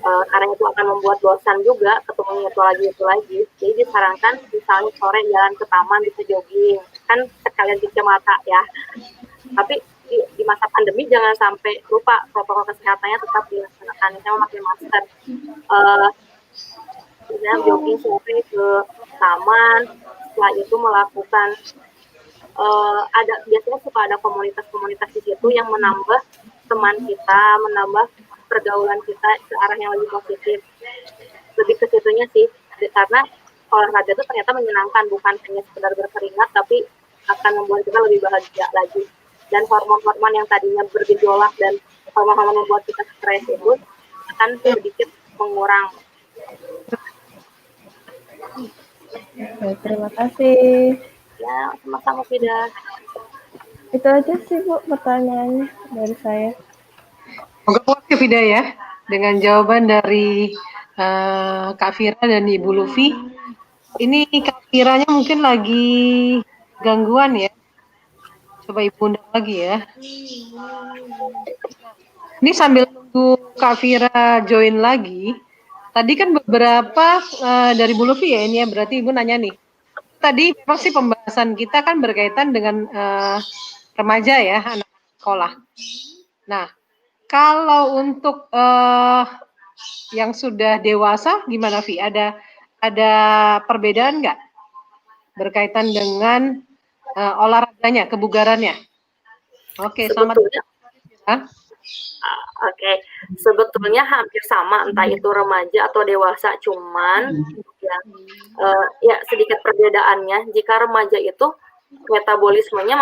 Speaker 2: Karena itu akan membuat bosan juga ketemu itu lagi. Jadi disarankan misalnya sore jalan ke taman bisa jogging, kan sekalian cuci mata ya. Tapi di masa pandemi jangan sampai lupa protokol kesehatannya tetap dilaksanakan. Misalnya memakai masker, misalnya jogging sore ke taman, setelah itu melakukan biasanya suka ada komunitas-komunitas di situ yang menambah teman kita, menambah pergaulan kita ke arah yang lebih positif. Lebih ke situnya sih, karena olahraga itu ternyata menyenangkan, bukan hanya sekedar berkeringat, tapi akan membuat kita lebih bahagia lagi. Dan hormon-hormon yang tadinya bergejolak dan hormon-hormon membuat kita stres itu akan sedikit mengurang.
Speaker 4: Oke, terima kasih.
Speaker 2: Ya, sama-sama tidak.
Speaker 4: Itu aja sih Bu pertanyaannya dari saya.
Speaker 1: Moga puas ya Vida ya dengan jawaban dari Kak Fira dan Ibu Lufi. Ini Kak Firanya mungkin lagi gangguan ya. Coba Ibu undang lagi ya. Ini sambil tunggu Kak Fira join lagi. Tadi kan beberapa dari Bu Lufi ya ini ya, berarti Ibu nanya nih. Tadi memang sih pembahasan kita kan berkaitan dengan remaja ya, anak sekolah. Nah, kalau untuk yang sudah dewasa gimana Vi? Ada perbedaan nggak berkaitan dengan olahraganya, kebugarannya? Oke, selamat.
Speaker 2: Oke, sebetulnya hampir sama entah itu remaja atau dewasa, cuman ya sedikit perbedaannya. Jika remaja itu metabolismenya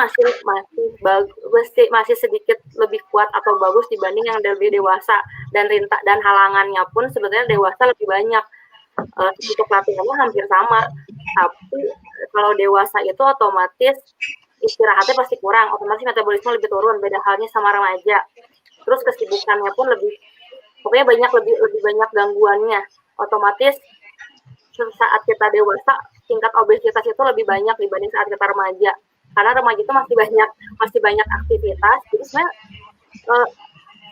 Speaker 2: masih sedikit lebih kuat atau bagus dibanding yang lebih dewasa, dan halangannya pun sebetulnya dewasa lebih banyak. Untuk latihannya hampir sama, tapi kalau dewasa itu otomatis istirahatnya pasti kurang, otomatis metabolisme lebih turun. Beda halnya sama remaja. Terus kesibukannya pun pokoknya lebih banyak gangguannya. Otomatis saat kita dewasa tingkat obesitas itu lebih banyak dibanding saat kita remaja. Karena remaja itu masih banyak aktivitas. Jadi sebenarnya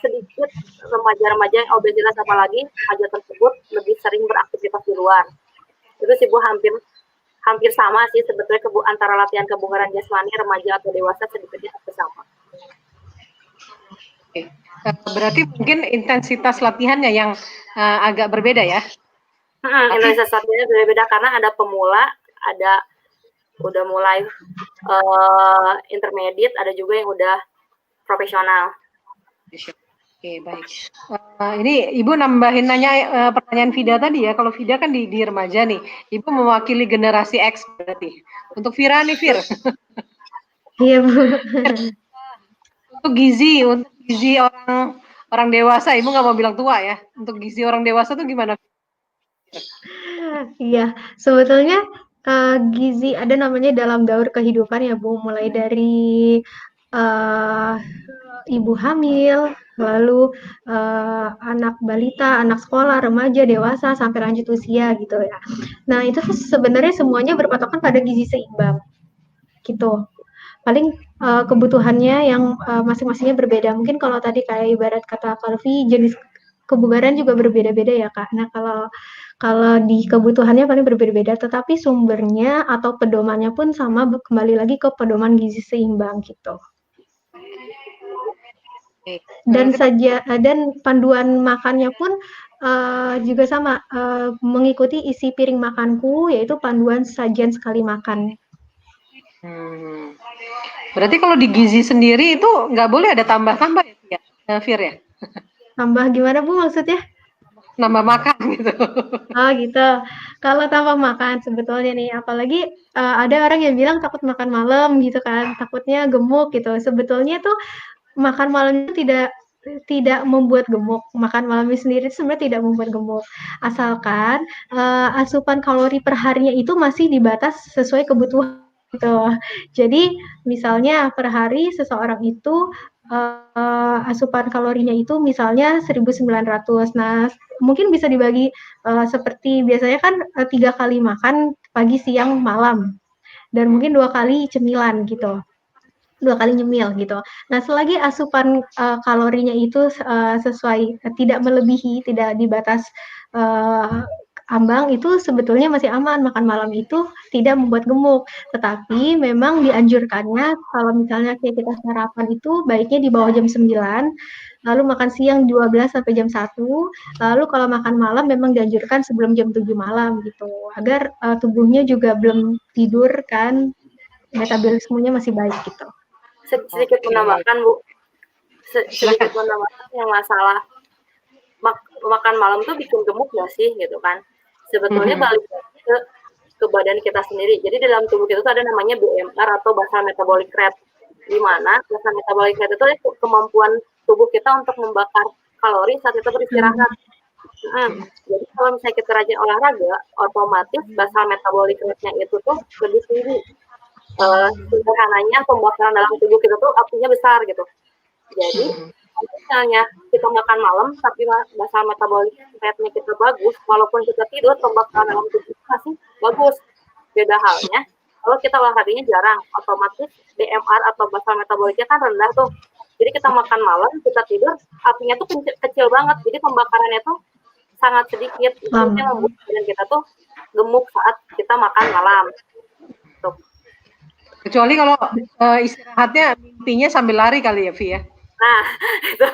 Speaker 2: sedikit remaja-remaja yang obesitas, apalagi remaja tersebut lebih sering beraktivitas di luar. Itu sih Bu, hampir sama sih sebetulnya antara latihan kebugaran jasmani remaja atau dewasa sedikitnya sama.
Speaker 1: Oke. Berarti mungkin intensitas latihannya yang agak berbeda ya?
Speaker 2: Intensitas latihannya berbeda karena ada pemula, ada udah mulai intermediate, ada juga yang udah profesional.
Speaker 1: Oke, baik. Ini Ibu nambahin nanya pertanyaan Vida tadi ya. Kalau Vida kan di remaja nih, Ibu mewakili generasi X berarti. Untuk Vira nih, Vir.
Speaker 3: Iya Bu.
Speaker 1: Untuk gizi orang dewasa, Ibu nggak mau bilang tua ya. Untuk gizi orang dewasa tuh gimana?
Speaker 3: Iya, sebetulnya gizi ada namanya dalam daur kehidupan ya Bu, mulai dari ibu hamil, lalu anak balita, anak sekolah, remaja, dewasa, sampai lanjut usia gitu ya. Nah itu sebenarnya semuanya berpatokan pada gizi seimbang gitu. paling kebutuhannya yang masing-masingnya berbeda. Mungkin kalau tadi kayak ibarat kata Kalvi, jenis kebugaran juga berbeda-beda ya Kak. Nah kalau di kebutuhannya paling berbeda-beda, tetapi sumbernya atau pedomannya pun sama, kembali lagi ke pedoman gizi seimbang gitu.
Speaker 1: Oke.
Speaker 3: Dan panduan makannya pun juga sama, mengikuti isi piring makanku, yaitu panduan sajian sekali makan.
Speaker 1: Berarti kalau di gizi sendiri itu nggak boleh ada tambah-tambah ya, Fir ya?
Speaker 3: Tambah gimana Bu maksudnya?
Speaker 1: Nambah makan gitu.
Speaker 3: Oh gitu. Kalau tambah makan sebetulnya nih, apalagi ada orang yang bilang takut makan malam gitu kan, takutnya gemuk gitu. Sebetulnya tuh makan malam itu tidak membuat gemuk. Makan malamnya sendiri sebenarnya tidak membuat gemuk. Asalkan asupan kalori per harinya itu masih di batas sesuai kebutuhan gitu. Jadi misalnya per hari seseorang itu asupan kalorinya itu misalnya 1.900. Nah, mungkin bisa dibagi seperti biasanya kan 3 kali makan pagi, siang, malam. Dan mungkin 2 kali cemilan gitu. 2 kali nyemil gitu. Nah, selagi asupan kalorinya itu sesuai, tidak melebihi, tidak di batas ambang, itu sebetulnya masih aman. Makan malam itu tidak membuat gemuk. Tetapi memang dianjurkannya kalau misalnya kayak kita sarapan itu baiknya di bawah jam 9, lalu makan siang 12 sampai jam 1, lalu kalau makan malam memang dianjurkan sebelum jam 7 malam gitu. Agar tubuhnya juga belum tidur kan, metabolismenya masih baik gitu.
Speaker 2: Sedikit menambahkan Bu, sedikit menambahkan yang masalah makan malam tuh bikin gemuk nggak sih gitu kan? Sebetulnya balik ke badan kita sendiri. Jadi dalam tubuh kita tuh ada namanya BMR atau basal metabolic rate, di mana basal metabolic rate itu kemampuan tubuh kita untuk membakar kalori saat kita beristirahat. Jadi kalau misalnya kita rajin olahraga, otomatis basal metabolic rate-nya itu tuh lebih tinggi. Sederhananya pembakaran dalam tubuh kita tuh apinya besar gitu. Jadi misalnya kita makan malam tapi basal metabolic rate-nya kita bagus, walaupun kita tidur pembakaran dalam tubuh kita masih bagus. Beda halnya kalau kita olahraganya jarang, otomatis BMR atau basal metaboliknya kan rendah tuh. Jadi kita makan malam, kita tidur, apinya tuh kecil banget, jadi pembakarannya tuh sangat sedikit. Itu yang membuat badan kita tuh gemuk saat kita makan malam. Tuh.
Speaker 1: Kecuali kalau istirahatnya mimpinya sambil lari kali ya, Vi ya.
Speaker 2: Nah, itu.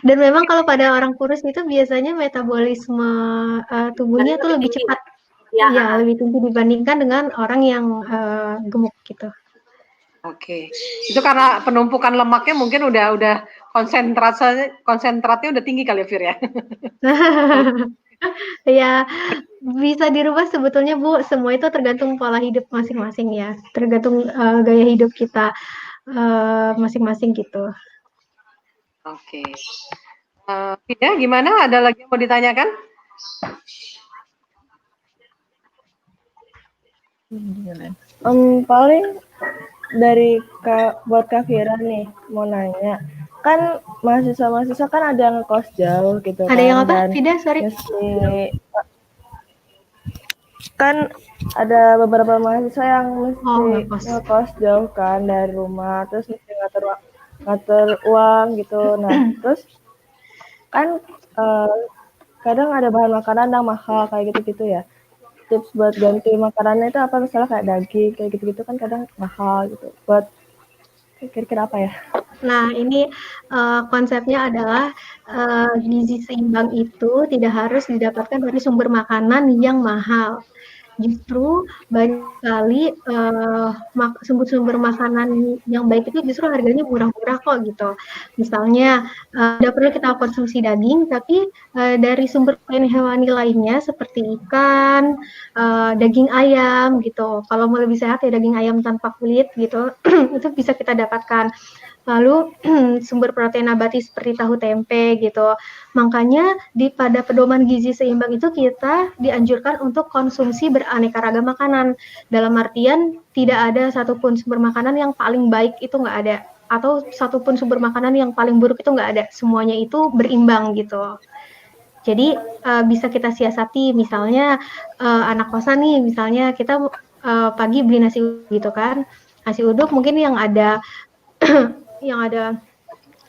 Speaker 3: Dan memang kalau pada orang kurus itu biasanya metabolisme tubuhnya tuh lebih cepat. Ya, lebih tinggi dibandingkan dengan orang yang gemuk gitu.
Speaker 1: Oke. Itu karena penumpukan lemaknya mungkin udah konsentratnya udah tinggi kali ya, Fir ya.
Speaker 3: Ya, bisa dirubah sebetulnya Bu, semua itu tergantung pola hidup masing-masing ya, tergantung gaya hidup kita masing-masing gitu.
Speaker 1: Oke. Ya, gimana? Ada lagi yang mau ditanyakan?
Speaker 4: Paling dari buat Kak Fira nih mau nanya, kan mahasiswa kan ada yang kos jauh gitu
Speaker 3: ada
Speaker 4: kan,
Speaker 3: yang apa? Tidak, sorry.
Speaker 4: Kan ada beberapa mahasiswa yang mesti ngekos jauh kan dari rumah, terus mesti ngatur uang gitu. Nah, terus kan kadang ada bahan makanan yang mahal kayak gitu-gitu ya. Tips buat ganti makanannya itu apa? Misalnya kayak daging kayak gitu-gitu kan kadang mahal gitu. Buat kira-kira apa ya?
Speaker 3: Nah, ini konsepnya adalah gizi seimbang itu tidak harus didapatkan dari sumber makanan yang mahal. Justru banyak sekali sumber-sumber makanan yang baik itu justru harganya murah-murah kok gitu. Misalnya tidak perlu kita konsumsi daging, tapi dari sumber protein hewani lainnya seperti ikan, daging ayam gitu. Kalau mau lebih sehat ya daging ayam tanpa kulit gitu, itu bisa kita dapatkan. Lalu sumber protein nabati seperti tahu tempe gitu. Makanya pada pedoman gizi seimbang itu kita dianjurkan untuk konsumsi beraneka ragam makanan. Dalam artian tidak ada satupun sumber makanan yang paling baik itu nggak ada. Atau satupun sumber makanan yang paling buruk itu nggak ada. Semuanya itu berimbang gitu. Jadi bisa kita siasati misalnya anak kosan nih, misalnya kita pagi beli nasi gitu kan. Nasi uduk mungkin yang ada yang ada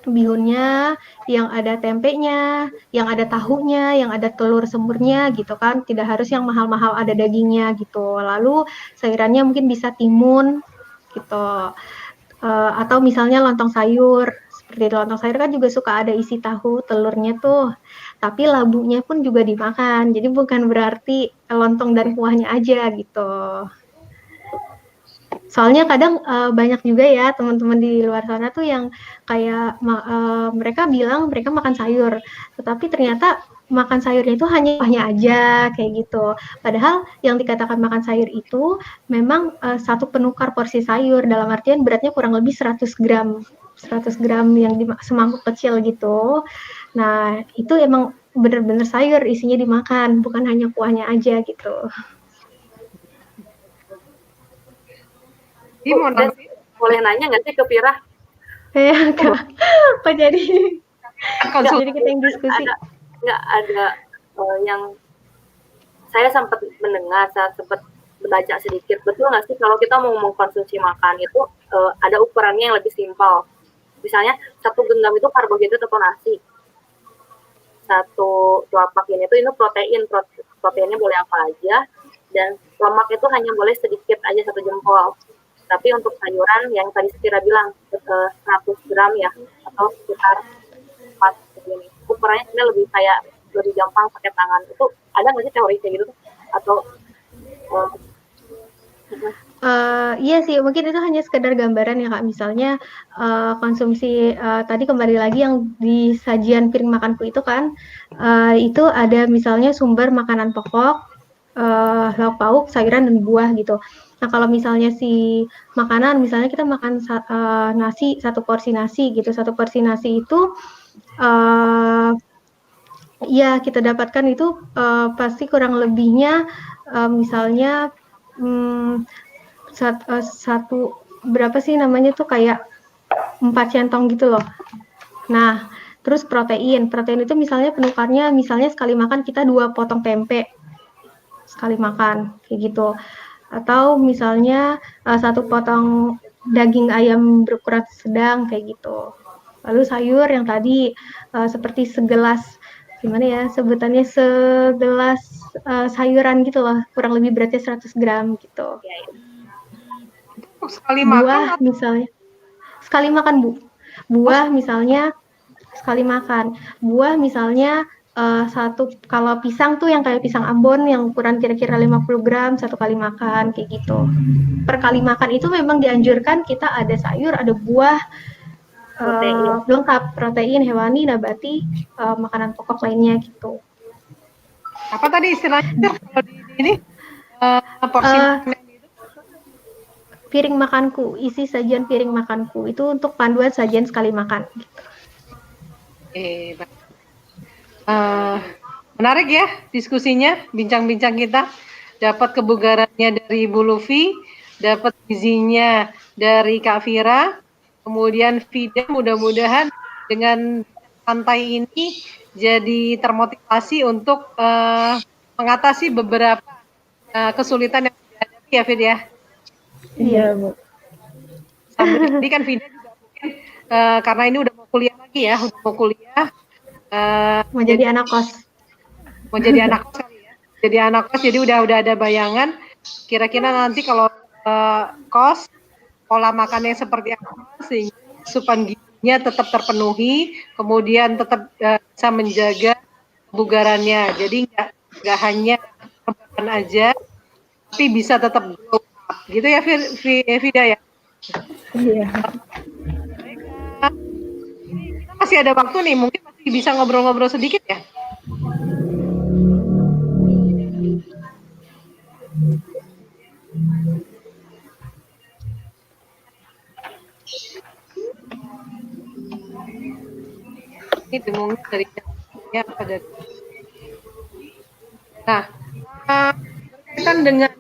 Speaker 3: bihunnya, yang ada tempenya, yang ada tahunya, yang ada telur semurnya gitu kan. Tidak harus yang mahal-mahal ada dagingnya gitu. Lalu sayurannya mungkin bisa timun gitu. Atau misalnya lontong sayur. Seperti lontong sayur kan juga suka ada isi tahu, telurnya tuh. Tapi labunya pun juga dimakan. Jadi bukan berarti lontong dan kuahnya aja gitu. Soalnya kadang banyak juga ya teman-teman di luar sana tuh yang kayak mereka bilang mereka makan sayur, tetapi ternyata makan sayurnya itu hanya kuahnya aja kayak gitu. Padahal yang dikatakan makan sayur itu memang satu penukar porsi sayur, dalam artian beratnya kurang lebih 100 gram. 100 gram yang di semangkuk kecil gitu. Nah, itu emang bener-bener sayur isinya dimakan, bukan hanya kuahnya aja gitu.
Speaker 1: Jadi mau
Speaker 2: Dan
Speaker 1: nanti
Speaker 2: boleh nanya nggak sih ke Vira?
Speaker 3: Ya, Kak. Kok jadi
Speaker 1: konsul
Speaker 3: jadi kita yang diskusi.
Speaker 2: Nggak ada yang saya sempat mendengar, saya sempat membaca sedikit. Betul nggak sih kalau kita mau mengkonsumsi makan itu ada ukurannya yang lebih simpel. Misalnya 1 genggam itu karbohidrat atau nasi. 1 telapak ini itu protein. Proteinnya boleh apa aja. Dan lemak itu hanya boleh sedikit aja 1 jempol. Tapi untuk sayuran yang tadi Sekira bilang 100 gram ya, atau sekitar 4 segini. Ukurannya sebenarnya lebih gampang pakai tangan. Itu ada nggak sih teori kayak gitu? Atau
Speaker 3: Iya sih, mungkin itu hanya sekedar gambaran ya Kak. Misalnya konsumsi tadi kembali lagi yang di sajian piring makanku itu kan, itu ada misalnya sumber makanan pokok, lauk pauk, sayuran dan buah gitu. Nah kalau misalnya si makanan, misalnya kita makan nasi, 1 porsi nasi gitu, 1 porsi nasi itu ya kita dapatkan itu pasti kurang lebihnya misalnya satu berapa sih namanya tuh kayak 4 centong gitu loh. Nah, terus protein itu misalnya penukarnya misalnya sekali makan kita 2 potong tempe sekali makan kayak gitu. Atau misalnya 1 potong daging ayam berukuran sedang kayak gitu. Lalu sayur yang tadi seperti segelas gimana ya sebutannya segelas sayuran gitu loh, kurang lebih beratnya 100 gram gitu.
Speaker 1: sekali
Speaker 3: Buah
Speaker 1: makan
Speaker 3: misalnya sekali makan buah misalnya sekali makan buah misalnya kalau pisang tuh yang kayak pisang Ambon yang ukuran kira-kira 50 gram 1 kali makan kayak gitu. Per kali makan itu memang dianjurkan kita ada sayur, ada buah, lengkap protein hewani, nabati, makanan pokok lainnya gitu.
Speaker 1: apa tadi istilahnya kalau di ini porsi
Speaker 3: Piring makanku, isi sajian piring makanku itu untuk panduan sajian sekali makan. Gitu.
Speaker 1: Menarik ya diskusinya, bincang-bincang kita. Dapat kebugarannya dari Bu Luffy, dapat gizinya dari Kak Vira, kemudian Vida mudah-mudahan dengan santai ini jadi termotivasi untuk mengatasi beberapa kesulitan yang dihadapi ya Vida ya.
Speaker 4: Iya, Bu.
Speaker 1: Sambil ini kan Vida juga mungkin karena ini udah mau kuliah lagi ya, udah mau kuliah.
Speaker 3: Mau jadi anak kos.
Speaker 1: Mau jadi anak kos kali ya. Jadi anak kos jadi udah ada bayangan kira-kira nanti kalau kos pola makannya seperti apa sehingga asupan gizinya tetap terpenuhi, kemudian tetap bisa menjaga kebugarannya. Jadi nggak hanya rebahan aja, tapi bisa tetap grow up. Gitu ya Vida ya.
Speaker 4: Iya.
Speaker 1: Baik, ini kita masih ada waktu nih, mungkin masih bisa ngobrol-ngobrol sedikit ya. Ini dengungnya dari ya apa dari. Nah, berkaitan dengan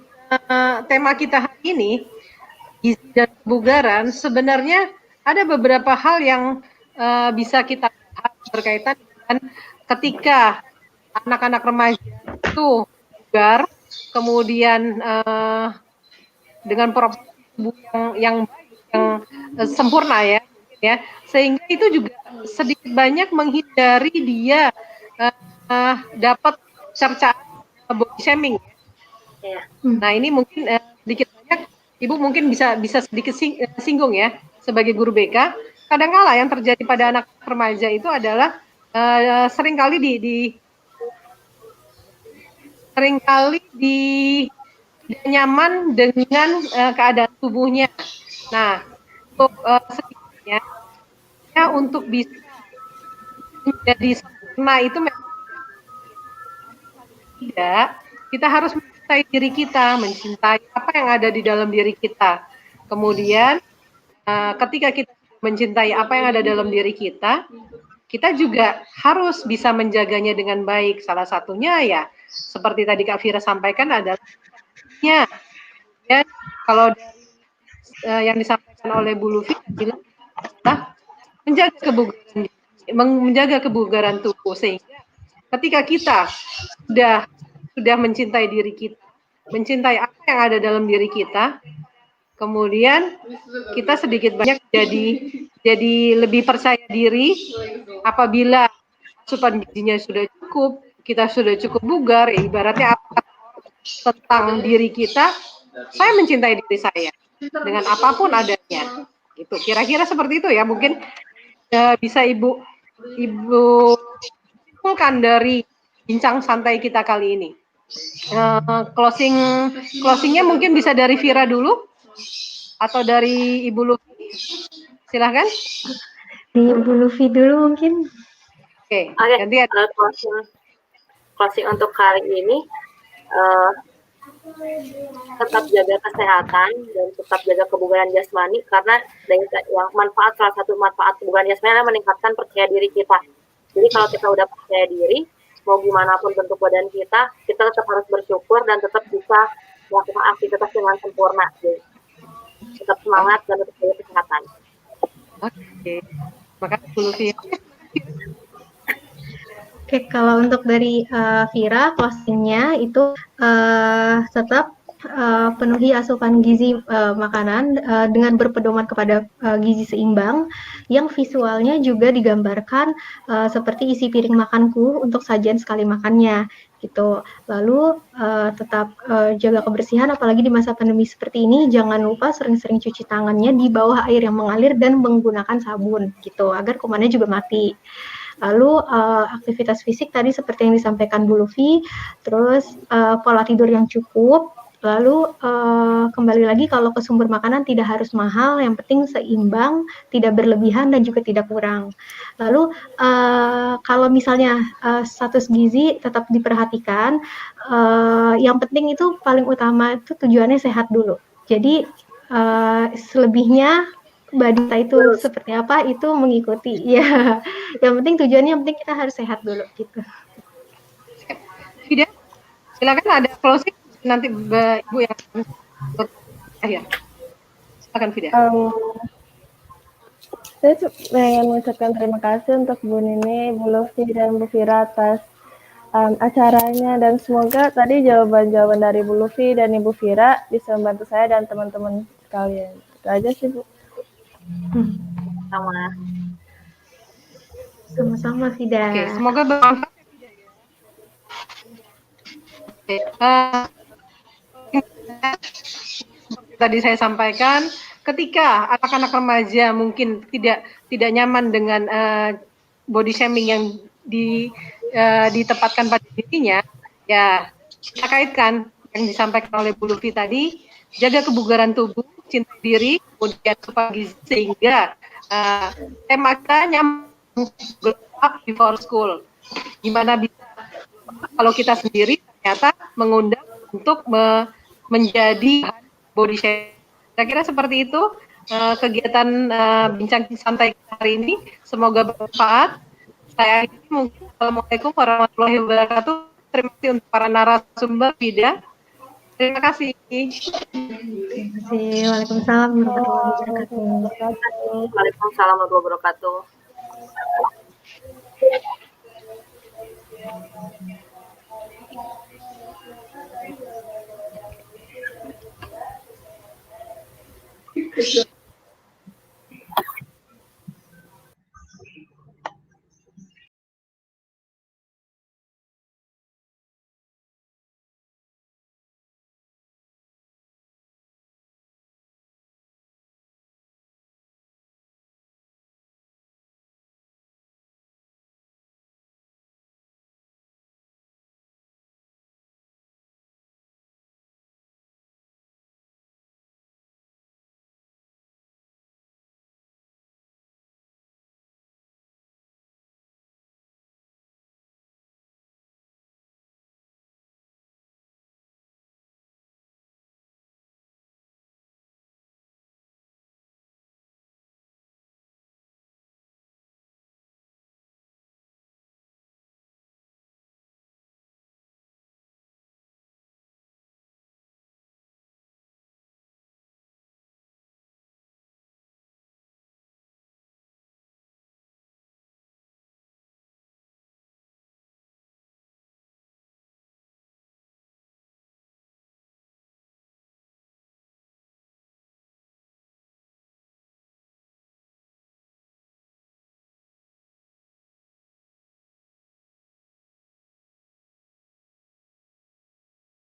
Speaker 1: tema kita hari ini, gizi dan kebugaran, sebenarnya ada beberapa hal yang bisa kita bahas berkaitan dengan ketika anak-anak remaja itu bugar, kemudian dengan proporsi tubuh yang baik, yang sempurna ya, sehingga itu juga sedikit banyak menghindari dia dapat cercaan body shaming.
Speaker 2: Iya.
Speaker 1: Nah ini mungkin sedikit banyak Ibu mungkin bisa sedikit singgung ya sebagai guru BK. Kadang-kala yang terjadi pada anak remaja itu adalah seringkali tidak nyaman dengan keadaan tubuhnya. Nah, untuk sedikitnya untuk bisa menjadi sempurna itu tidak, kita harus mencintai diri kita, mencintai apa yang ada di dalam diri kita. Kemudian ketika kita mencintai apa yang ada dalam diri kita juga harus bisa menjaganya dengan baik. Salah satunya ya seperti tadi Kak Fira sampaikan adalah ya kalau dari yang disampaikan oleh Bu Lufi bilang adalah menjaga kebugaran tubuh, sehingga ketika kita sudah mencintai diri kita, mencintai apa yang ada dalam diri kita, kemudian kita sedikit banyak jadi lebih percaya diri apabila asupan gizinya sudah cukup, kita sudah cukup bugar, ya ibaratnya apa tentang diri kita, saya mencintai diri saya dengan apapun adanya. Itu kira-kira seperti itu ya, mungkin bisa Ibu simpulkan dari bincang santai kita kali ini. Closingnya mungkin bisa dari Vira dulu atau dari Ibu Lufi, silahkan.
Speaker 3: Di Ibu Lufi dulu mungkin.
Speaker 2: Oke. Gantian. Closing untuk kali ini, tetap jaga kesehatan dan tetap jaga kebugaran jasmani, karena yang salah satu manfaat kebugaran jasmani adalah meningkatkan percaya diri kita. Jadi kalau kita udah percaya diri, mau gimana pun bentuk badan kita tetap harus bersyukur dan tetap bisa melakukan aktivitas dengan sempurna. Jadi, tetap semangat dan tetap jaga kesehatan.
Speaker 1: Oke. Makasih Bu Lufi.
Speaker 3: Oke, kalau untuk dari Vira, closingnya itu tetap penuhi asupan gizi makanan dengan berpedoman kepada gizi seimbang, yang visualnya juga digambarkan seperti isi piring makanku untuk sajian sekali makannya gitu. Lalu tetap jaga kebersihan, apalagi di masa pandemi seperti ini, jangan lupa sering-sering cuci tangannya di bawah air yang mengalir dan menggunakan sabun gitu agar kumannya juga mati. Lalu aktivitas fisik tadi seperti yang disampaikan Bu Lufi, terus pola tidur yang cukup, lalu kembali lagi kalau ke sumber makanan tidak harus mahal, yang penting seimbang, tidak berlebihan dan juga tidak kurang. Lalu kalau misalnya status gizi tetap diperhatikan, yang penting itu paling utama itu tujuannya sehat dulu. Jadi selebihnya badita itu seperti apa itu mengikuti ya. Yang penting tujuannya, yang penting kita harus sehat dulu gitu.
Speaker 1: Fida, silakan ada closing nanti Ibu yang akhir. Silakan Fida.
Speaker 4: Saya pengen mengucapkan terima kasih untuk Bu Nini, Bu Lufi, dan Bu Fira atas acaranya, dan semoga tadi jawaban-jawaban dari Bu Lufi dan Ibu Fira bisa membantu saya dan teman-teman sekalian. Itu aja sih Bu.
Speaker 3: Sama-sama Fida.
Speaker 1: Oke, semoga bermanfaat. Tadi saya sampaikan, ketika anak-anak remaja mungkin tidak nyaman dengan body shaming yang ditempatkan pada dirinya, ya kita kaitkan yang disampaikan oleh Bu Lufi tadi, jaga kebugaran tubuh, cinta diri, kemudian supaya gizi, sehingga tema kita nyambung before school. Gimana bisa kalau kita sendiri ternyata mengundang untuk menjadi body shaming. Kira-kira seperti itu kegiatan bincang santai hari ini. Semoga bermanfaat. Saya akhiri mungkin. Assalamualaikum warahmatullahi wabarakatuh. Terima kasih untuk para narasumber Fida. Terima kasih.
Speaker 3: Waalaikumsalam warahmatullahi wabarakatuh.
Speaker 2: Waalaikumsalam warahmatullahi wabarakatuh.